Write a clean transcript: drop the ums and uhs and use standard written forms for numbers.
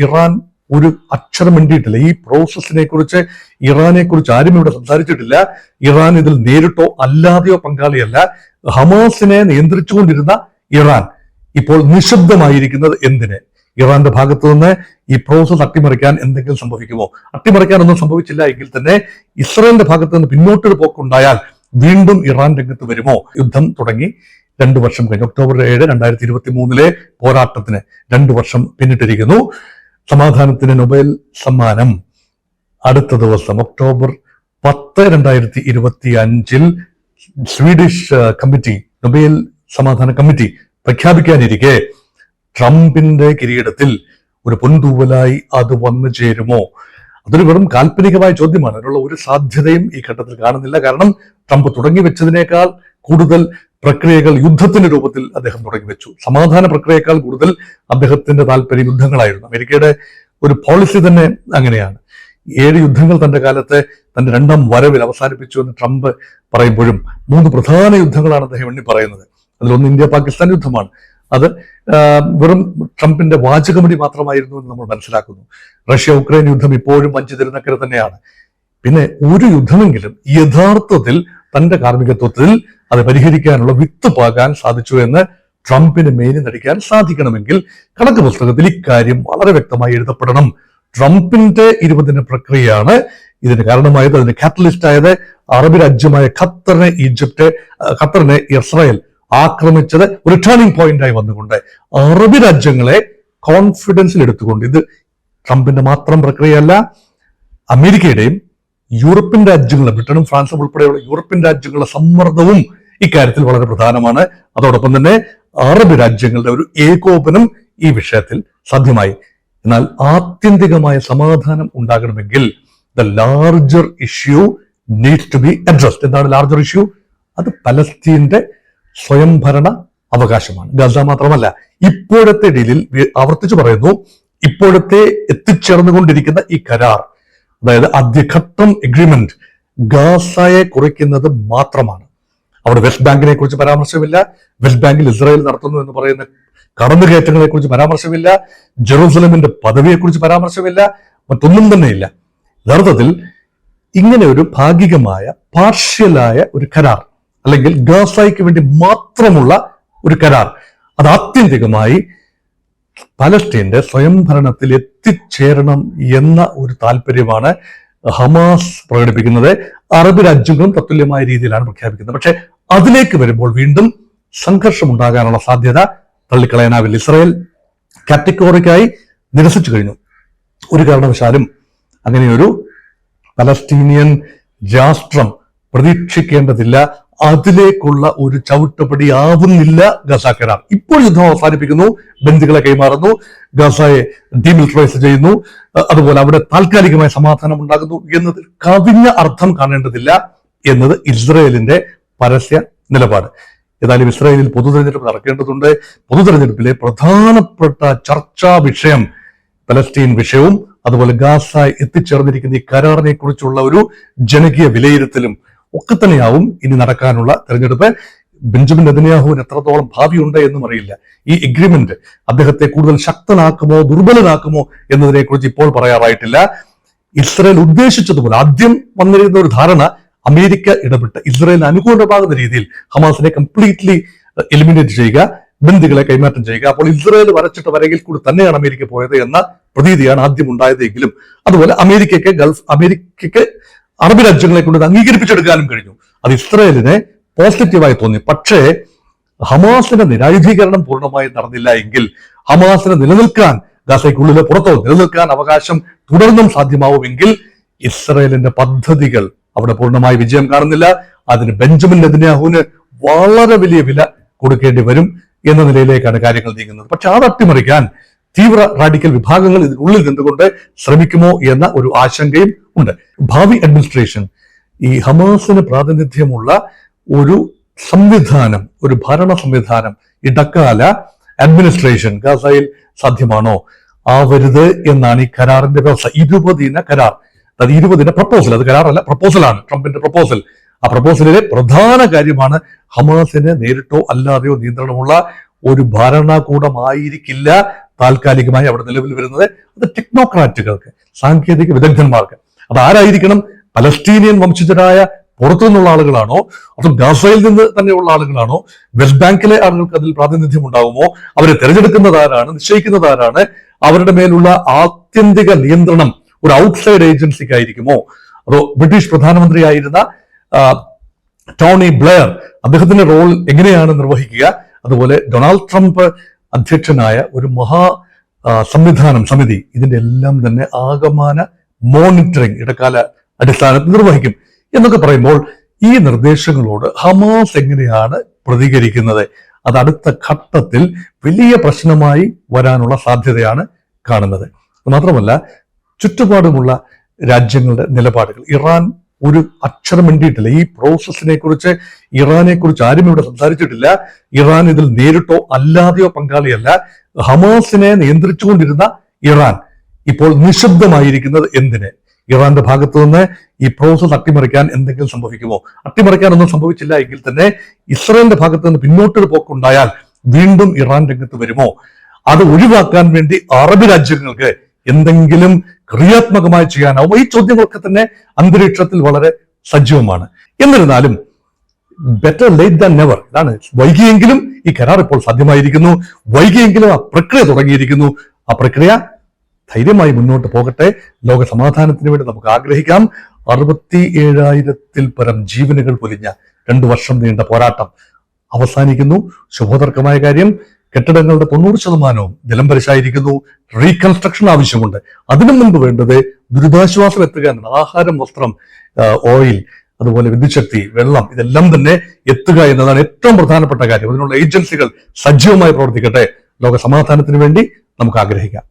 Iran ഒരു അക്ഷരം മിണ്ടിയിട്ടില്ല. ഈ പ്രോസസ്സിനെ കുറിച്ച് ഇറാനെ കുറിച്ച് ആരും ഇവിടെ സംസാരിച്ചിട്ടില്ല. ഇറാൻ ഇതിൽ നേരിട്ടോ അല്ലാതെയോ പങ്കാളിയല്ല. ഹമാസിനെ നിയന്ത്രിച്ചുകൊണ്ടിരുന്ന ഇറാൻ ഇപ്പോൾ നിശബ്ദമായിരിക്കുന്നത് എന്തിന്? ഇറാന്റെ ഭാഗത്തു നിന്ന് ഈ പ്രോസസ് അട്ടിമറിക്കാൻ എന്തെങ്കിലും സംഭവിക്കുമോ? അട്ടിമറിക്കാനൊന്നും സംഭവിച്ചില്ല എങ്കിൽ തന്നെ ഇസ്രായേലിന്റെ ഭാഗത്ത് നിന്ന് പിന്നോട്ടൊരു പോക്കുണ്ടായാൽ വീണ്ടും ഇറാൻ രംഗത്ത് വരുമോ? യുദ്ധം തുടങ്ങി 2 വർഷം കഴിഞ്ഞു. ഒക്ടോബർ 7, 2023 പോരാട്ടത്തിന് 2 വർഷം പിന്നിട്ടിരിക്കുന്നു. സമാധാനത്തിന് നൊബേൽ സമ്മാനം അടുത്ത ദിവസം ഒക്ടോബർ 10, 2025 സ്വീഡിഷ് കമ്മിറ്റി, നൊബേൽ സമാധാന കമ്മിറ്റി പ്രഖ്യാപിക്കാനിരിക്കെ ട്രംപിന്റെ കിരീടത്തിൽ ഒരു പൊൻതൂവലായി അത് വന്നു ചേരുമോ? അതൊരു വെറും കാൽപ്പനികമായ ചോദ്യമാണ്. അതിനുള്ള ഒരു സാധ്യതയും ഈ ഘട്ടത്തിൽ കാണുന്നില്ല. കാരണം ട്രംപ് തുടങ്ങി വെച്ചതിനേക്കാൾ കൂടുതൽ പ്രക്രിയകൾ യുദ്ധത്തിന്റെ രൂപത്തിൽ അദ്ദേഹം തുടങ്ങി വെച്ചു. സമാധാന പ്രക്രിയയേക്കാൾ കൂടുതൽ അദ്ദേഹത്തിന്റെ താല്പര്യം യുദ്ധങ്ങളായിരുന്നു. അമേരിക്കയുടെ ഒരു പോളിസി തന്നെ അങ്ങനെയാണ്. 7 യുദ്ധങ്ങൾ തന്റെ കാലത്ത് തന്റെ 2ാം വരവിൽ അവസാനിപ്പിച്ചു എന്ന് ട്രംപ് പറയുമ്പോഴും 3 പ്രധാന യുദ്ധങ്ങളാണ് അദ്ദേഹം എണ്ണി പറയുന്നത്. അതിലൊന്ന് ഇന്ത്യ പാകിസ്ഥാൻ യുദ്ധമാണ്. അത് വെറും ട്രംപിന്റെ വാചകമടി മാത്രമായിരുന്നു എന്ന് നമ്മൾ മനസ്സിലാക്കുന്നു. റഷ്യ ഉക്രൈൻ യുദ്ധം ഇപ്പോഴും വഞ്ചിതിരുന്നക്കര തന്നെയാണ്. പിന്നെ ഒരു യുദ്ധമെങ്കിലും യഥാർത്ഥത്തിൽ തന്റെ കാർമ്മികത്വത്തിൽ അത് പരിഹരിക്കാനുള്ള വിത്ത് പാകാൻ സാധിച്ചു എന്ന് ട്രംപിന് മേനി നടിക്കാൻ സാധിക്കണമെങ്കിൽ കണക്ക് പുസ്തകത്തിൽ ഇക്കാര്യം വളരെ വ്യക്തമായി എഴുതപ്പെടണം. ട്രംപിന്റെ 20 ദിന പ്രക്രിയയാണ് ഇതിന് കാരണമായത്. അതിന് കാറ്റലിസ്റ്റ് ആയത് അറബ് രാജ്യമായ ഖത്തറിനെ ഇസ്രായേൽ ആക്രമിച്ചത് ഒരു ടേണിംഗ് പോയിന്റായി വന്നുകൊണ്ട് അറബ് രാജ്യങ്ങളെ കോൺഫിഡൻസിൽ എടുത്തുകൊണ്ട്, ഇത് ട്രംപിന്റെ മാത്രം പ്രക്രിയയല്ല, അമേരിക്കയുടെയും യൂറോപ്യൻ രാജ്യങ്ങളുടെ, ബ്രിട്ടനും ഫ്രാൻസും ഉൾപ്പെടെയുള്ള യൂറോപ്യൻ രാജ്യങ്ങളുടെ സമ്മർദ്ദവും ഇക്കാര്യത്തിൽ വളരെ പ്രധാനമാണ്. അതോടൊപ്പം തന്നെ അറബ് രാജ്യങ്ങളുടെ ഒരു ഏകോപനം ഈ വിഷയത്തിൽ സാധ്യമായി. എന്നാൽ ആത്യന്തികമായ സമാധാനം ഉണ്ടാകണമെങ്കിൽ the larger issue needs to be addressed. എന്താണ് ലാർജർ ഇഷ്യൂ? അത് പലസ്തീന്റെ സ്വയംഭരണ അവകാശമാണ്. ഗസ മാത്രമല്ല, ഇപ്പോഴത്തെ ഡീലിൽ ആവർത്തിച്ചു പറയുന്നു, ഇപ്പോഴത്തെ എത്തിച്ചേർന്നുകൊണ്ടിരിക്കുന്ന ഈ കരാർ, അതായത് ആദ്യഘട്ടം എഗ്രിമെന്റ് ഗാസയെ കുറയ്ക്കുന്നത് മാത്രമാണ്. അവിടെ വെസ്റ്റ് ബാങ്കിനെ കുറിച്ച് പരാമർശമില്ല. വെസ്റ്റ് ബാങ്കിൽ ഇസ്രായേൽ നടത്തുന്നു എന്ന് പറയുന്ന കടന്നുകയറ്റങ്ങളെ കുറിച്ച് പരാമർശമില്ല. ജെറൂസലമിന്റെ പദവിയെക്കുറിച്ച് പരാമർശമില്ല. മറ്റൊന്നും തന്നെയില്ല. യഥാർത്ഥത്തിൽ ഇങ്ങനെ ഒരു ഭാഗികമായ പാർഷ്യലായ ഒരു കരാർ, അല്ലെങ്കിൽ ഗാസയ്ക്ക് വേണ്ടി മാത്രമുള്ള ഒരു കരാർ, അത് ആത്യന്തികമായി പലസ്തീന്റെ സ്വയംഭരണത്തിൽ എത്തിച്ചേരണം എന്ന ഒരു താല്പര്യമാണ് ഹമാസ് പ്രകടിപ്പിക്കുന്നത്. അറബ് രാജ്യങ്ങളും തത്തുല്യമായ രീതിയിലാണ് പ്രഖ്യാപിക്കുന്നത്. പക്ഷെ അതിലേക്ക് വരുമ്പോൾ വീണ്ടും സംഘർഷം ഉണ്ടാകാനുള്ള സാധ്യത തള്ളിക്കളയാനാവില്ല. ഇസ്രായേൽ കാറ്റഗോറിക്കായി നിരസിച്ചു കഴിഞ്ഞു. ഒരു കാരണവശാലും അങ്ങനെയൊരു പലസ്തീനിയൻ രാഷ്ട്രം പ്രതീക്ഷിക്കേണ്ടതില്ല. അതിലേക്കുള്ള ഒരു ചവിട്ടുപടി ആവുന്നില്ല ഗസ കരാർ. ഇപ്പോൾ യുദ്ധം അവസാനിപ്പിക്കുന്നു, ബന്ദികളെ കൈമാറുന്നു, ഗസയെ ഡീമിലിറ്ററൈസ് ചെയ്യുന്നു, അതുപോലെ അവിടെ താൽക്കാലികമായ സമാധാനം ഉണ്ടാകുന്നു എന്നതിൽ കവിഞ്ഞ അർത്ഥം കാണേണ്ടതില്ല എന്നത് ഇസ്രായേലിന്റെ പരസ്യ നിലപാട്. ഏതായാലും ഇസ്രായേലിൽ പൊതുതെരഞ്ഞെടുപ്പ് നടക്കേണ്ടതുണ്ട്. പൊതുതെരഞ്ഞെടുപ്പിലെ പ്രധാനപ്പെട്ട ചർച്ചാ വിഷയം പലസ്തീൻ വിഷയവും അതുപോലെ ഗാസ എത്തിച്ചേർന്നിരിക്കുന്ന ഈ കരാറിനെ കുറിച്ചുള്ള ഒരു ജനകീയ വിലയിരുത്തലും ഒക്കെ തന്നെയാവും ഇനി നടക്കാനുള്ള തെരഞ്ഞെടുപ്പ്. ബെഞ്ചമിൻ നെതന്യാഹുവിന് എത്രത്തോളം ഭാവിയുണ്ട് എന്നും അറിയില്ല. ഈ എഗ്രിമെന്റ് അദ്ദേഹത്തെ കൂടുതൽ ശക്തനാക്കുമോ ദുർബലനാക്കുമോ എന്നതിനെ കുറിച്ച് ഇപ്പോൾ പറയാറായിട്ടില്ല. ഇസ്രായേൽ ഉദ്ദേശിച്ചതുപോലെ ആദ്യം വന്നിരുന്ന ഒരു ധാരണ, അമേരിക്ക ഇടപെട്ട് ഇസ്രായേലിന് അനുകൂലമാകുന്ന രീതിയിൽ ഹമാസിനെ കംപ്ലീറ്റ്ലി എലിമിനേറ്റ് ചെയ്യുക, ബന്ദികളെ കൈമാറ്റം ചെയ്യുക. അപ്പോൾ ഇസ്രായേൽ വരച്ചിട്ട വരകിൽ കൂടി തന്നെയാണ് അമേരിക്ക പോയത് എന്ന പ്രതീതിയാണ് ആദ്യം ഉണ്ടായതെങ്കിലും അതുപോലെ അമേരിക്കയ്ക്ക് അറബ് രാജ്യങ്ങളെ കൊണ്ട് അംഗീകരിപ്പിച്ചെടുക്കാനും കഴിഞ്ഞു. അത് ഇസ്രായേലിനെ പോസിറ്റീവായി തോന്നി. പക്ഷേ ഹമാസിന്റെ നിരായുധീകരണം പൂർണ്ണമായി നടന്നില്ല എങ്കിൽ ഹമാസിന് നിലനിൽക്കാൻ, ഗാസയ്ക്കുള്ളിലെ പുറത്തോ നിലനിൽക്കാൻ അവകാശം തുടർന്നും സാധ്യമാവുമെങ്കിൽ ഇസ്രായേലിന്റെ പദ്ധതികൾ അവിടെ പൂർണ്ണമായി വിജയം കാണുന്നില്ല. അതിന് ബെഞ്ചമിൻ നെതന്യാഹുവിന് വളരെ വലിയ വില കൊടുക്കേണ്ടി വരും എന്ന നിലയിലേക്കാണ് കാര്യങ്ങൾ നീങ്ങുന്നത്. പക്ഷെ അത് അട്ടിമറിക്കാൻ തീവ്ര റാഡിക്കൽ വിഭാഗങ്ങൾ ഇതിനുള്ളിൽ നിന്നുകൊണ്ട് ശ്രമിക്കുമോ എന്ന ഒരു ആശങ്കയും ഉണ്ട്. ഭാവി അഡ്മിനിസ്ട്രേഷൻ ഈ ഹമാസിന് പ്രാതിനിധ്യമുള്ള ഒരു സംവിധാനം, ഒരു ഭരണ സംവിധാനം, ഇടക്കാല അഡ്മിനിസ്ട്രേഷൻ ഗാസയിൽ സാധ്യമാണോ? ആവരുത് എന്നാണ് ഈ കരാറിന്റെ വ്യവസ്ഥ. 20 ദിന കരാർ, അത് 20 ദിന പ്രപ്പോസൽ, അത് കരാറല്ല പ്രപ്പോസലാണ്, ട്രംപിന്റെ പ്രപ്പോസൽ. ആ പ്രപ്പോസലിലെ പ്രധാന കാര്യമാണ് ഹമാസിന് നേരിട്ടോ അല്ലാതെയോ നിയന്ത്രണമുള്ള ഒരു ഭരണകൂടമായിരിക്കില്ല താൽക്കാലികമായി അവിടെ നിലവിൽ വരുന്നത്. അത് ടെക്നോക്രാറ്റുകൾക്ക്, സാങ്കേതിക വിദഗ്ധന്മാർക്ക്. അത് ആരായിരിക്കണം? പലസ്തീനിയൻ വംശജരായ പുറത്തു നിന്നുള്ള ആളുകളാണോ, അതോ ഗാസയിൽ നിന്ന് തന്നെയുള്ള ആളുകളാണോ, വെസ്റ്റ് ബാങ്കിലെ ആളുകൾക്ക് അതിൽ പ്രാതിനിധ്യം ഉണ്ടാകുമോ? അവരെ തിരഞ്ഞെടുക്കുന്നത് ആരാണ്? നിശ്ചയിക്കുന്നത് ആരാണ്? അവരുടെ മേലുള്ള ആത്യന്തിക നിയന്ത്രണം ഒരു ഔട്ട്സൈഡ് ഏജൻസിക്കായിരിക്കുമോ? അതോ ബ്രിട്ടീഷ് പ്രധാനമന്ത്രിയായിരുന്ന ടോണി ബ്ലെയർ, അദ്ദേഹത്തിന്റെ റോൾ എങ്ങനെയാണ് നിർവഹിക്കുക? അതുപോലെ ഡൊണാൾഡ് ട്രംപ് അധ്യക്ഷനായ ഒരു സമിതി, ഇതിന്റെ എല്ലാം തന്നെ ആകമാന മോണിറ്ററിംഗ് ഇടക്കാല അടിസ്ഥാനത്തിൽ നിർവഹിക്കും എന്നൊക്കെ പറയുമ്പോൾ ഈ നിർദ്ദേശങ്ങളോട് ഹമാസ് എങ്ങനെയാണ് പ്രതികരിക്കുന്നത്? അത് അടുത്ത ഘട്ടത്തിൽ വലിയ പ്രശ്നമായി വരാനുള്ള സാധ്യതയാണ് കാണുന്നത്. മാത്രമല്ല, ചുറ്റുപാടുമുള്ള രാജ്യങ്ങളുടെ നിലപാടുകൾ, ഇറാൻ ഒരു അക്ഷരം മിണ്ടിയിട്ടില്ല. ഈ പ്രോസസ്സിനെ കുറിച്ച്, ഇറാനെ കുറിച്ച് ആരും ഇവിടെ സംസാരിച്ചിട്ടില്ല. ഇറാൻ ഇതിൽ നേരിട്ടോ അല്ലാതെയോ പങ്കാളിയല്ല. ഹമാസിനെ നിയന്ത്രിച്ചുകൊണ്ടിരുന്ന ഇറാൻ ഇപ്പോൾ നിശബ്ദമായിരിക്കുന്നത് എന്തിന്? ഇറാന്റെ ഭാഗത്തു നിന്ന് ഈ പ്രോസസ് അട്ടിമറിക്കാൻ എന്തെങ്കിലും സംഭവിക്കുമോ? അട്ടിമറിക്കാനൊന്നും സംഭവിച്ചില്ല എങ്കിൽ തന്നെ ഇസ്രായേലിന്റെ ഭാഗത്ത് നിന്ന് പിന്നോട്ടൊരു പോക്കുണ്ടായാൽ വീണ്ടും ഇറാൻ രംഗത്ത് വരുമോ? അത് ഒഴിവാക്കാൻ വേണ്ടി അറബ് രാജ്യങ്ങൾക്ക് എന്തെങ്കിലും ക്രിയാത്മകമായി ചെയ്യാനാവും? ഈ ചോദ്യങ്ങളൊക്കെ തന്നെ അന്തരീക്ഷത്തിൽ വളരെ സജീവമാണ്. എന്നിരുന്നാലും ബെറ്റർ ലേറ്റ് ദാൻ നെവർ. ഇതാണ്, വൈകിയെങ്കിലും ഈ കരാർ ഇപ്പോൾ സാധ്യമായിരിക്കുന്നു, വൈകിയെങ്കിലും ആ പ്രക്രിയ തുടങ്ങിയിരിക്കുന്നു. ആ പ്രക്രിയ ധൈര്യമായി മുന്നോട്ട് പോകട്ടെ. ലോക സമാധാനത്തിന് വേണ്ടി നമുക്ക് ആഗ്രഹിക്കാം. 67,000-ൽ പരം ജീവനുകൾ പൊലിഞ്ഞ 2 വർഷം നീണ്ട പോരാട്ടം അവസാനിക്കുന്നു. ശുഭോദർക്കമായ കാര്യം, കെട്ടിടങ്ങളുടെ 90% നിലംപരിശായിരിക്കുന്നു. റീകൺസ്ട്രക്ഷൻ ആവശ്യമുണ്ട്. അതിനു മുൻപ് വേണ്ടത് ദുരിതാശ്വാസം എത്തുക എന്നതാണ്. ആഹാരം, വസ്ത്രം, ഓയിൽ, അതുപോലെ വിദ്യുച്ഛക്തി, വെള്ളം, ഇതെല്ലാം തന്നെ എത്തുക എന്നതാണ് ഏറ്റവും പ്രധാനപ്പെട്ട കാര്യം. അതിനുള്ള ഏജൻസികൾ സജീവമായി പ്രവർത്തിക്കട്ടെ. ലോക സമാധാനത്തിന് വേണ്ടി നമുക്ക് ആഗ്രഹിക്കാം.